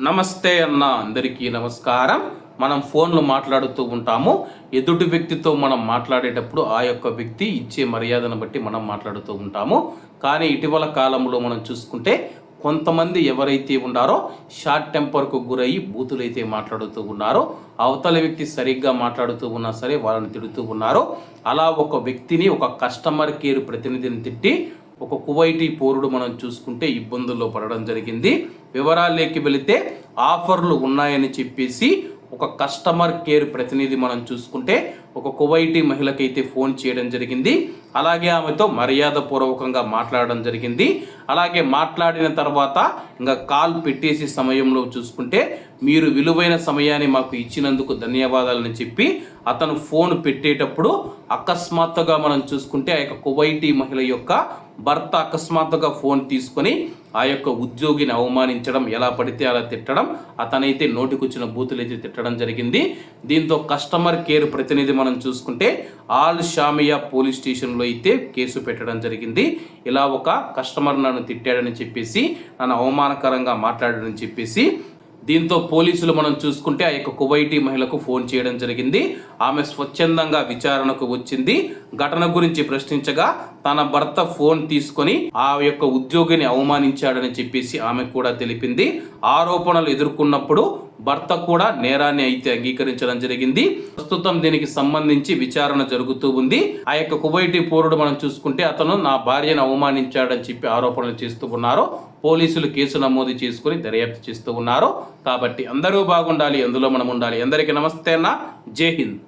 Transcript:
నమస్తే అన్న, అందరికీ నమస్కారం. మనం ఫోన్లో మాట్లాడుతూ ఉంటాము. ఎదుటి వ్యక్తితో మనం మాట్లాడేటప్పుడు ఆ యొక్క వ్యక్తి ఇచ్చే మర్యాదను బట్టి మనం మాట్లాడుతూ ఉంటాము. కానీ ఇటీవల కాలంలో మనం చూసుకుంటే కొంతమంది ఎవరైతే ఉన్నారో షార్ట్ టెంపర్కు గురయ్యి బూతులైతే మాట్లాడుతూ ఉన్నారో, అవతల వ్యక్తి సరిగ్గా మాట్లాడుతూ ఉన్నా సరే వాళ్ళని తిడుతూ ఉన్నారో, అలా ఒక వ్యక్తిని ఒక కస్టమర్ కేర్ ప్రతినిధిని తిట్టి ఒక కువైటీ పౌరుడు మనం చూసుకుంటే ఇబ్బందుల్లో పడడం జరిగింది. వివరాల్లోకి వెళితే ఆఫర్లు ఉన్నాయని చెప్పేసి ఒక కస్టమర్ కేర్ ప్రతినిధి మనం చూసుకుంటే ఒక కువైటీ మహిళకైతే ఫోన్ చేయడం జరిగింది. అలాగే ఆమెతో మర్యాదపూర్వకంగా మాట్లాడడం జరిగింది. అలాగే మాట్లాడిన తర్వాత ఇంకా కాల్ పెట్టేసి సమయంలో చూసుకుంటే మీరు విలువైన సమయాన్ని మాకు ఇచ్చినందుకు ధన్యవాదాలని చెప్పి అతను ఫోన్ పెట్టేటప్పుడు అకస్మాత్తుగా మనం చూసుకుంటే ఆ యొక్క కువైటీ మహిళ యొక్క భర్త అకస్మాత్తుగా ఫోన్ తీసుకొని ఆ యొక్క ఉద్యోగిని అవమానించడం, ఎలా పడితే అలా తిట్టడం, అతనైతే నోటికొచ్చిన బూతులైతే తిట్టడం జరిగింది. దీంతో కస్టమర్ కేర్ ప్రతినిధి మనం చూసుకుంటే ఆల్ షామియా పోలీస్ స్టేషన్లో అయితే కేసు పెట్టడం జరిగింది. ఇలా ఒక కస్టమర్ నన్ను తిట్టాడని చెప్పేసి, నన్ను అవమానకరంగా మాట్లాడాడని చెప్పేసి. దీంతో పోలీసులు మనం చూసుకుంటే ఆ యొక్క కువైటీ మహిళకు ఫోన్ చేయడం జరిగింది. ఆమె స్వచ్ఛందంగా విచారణకు వచ్చింది. ఘటన గురించి ప్రశ్నించగా తన భర్త ఫోన్ తీసుకొని ఆ యొక్క ఉద్యోగిని అవమానించాడని చెప్పేసి ఆమె కూడా తెలిపింది. ఆరోపణలు ఎదుర్కొన్నప్పుడు భర్త కూడా నేరాన్ని అయితే అంగీకరించడం జరిగింది. ప్రస్తుతం దీనికి సంబంధించి విచారణ జరుగుతూ ఉంది. ఆ యొక్క కువైటీ పౌరుడు మనం చూసుకుంటే అతను నా భార్యను అవమానించాడని చెప్పి ఆరోపణలు చేస్తూ ఉన్నారు. పోలీసులు కేసు నమోదు చేసుకుని దర్యాప్తు చేస్తూ ఉన్నారు. కాబట్టి అందరూ బాగుండాలి, అందులో మనం ఉండాలి. అందరికీ నమస్తే అన్న, జై హింద్.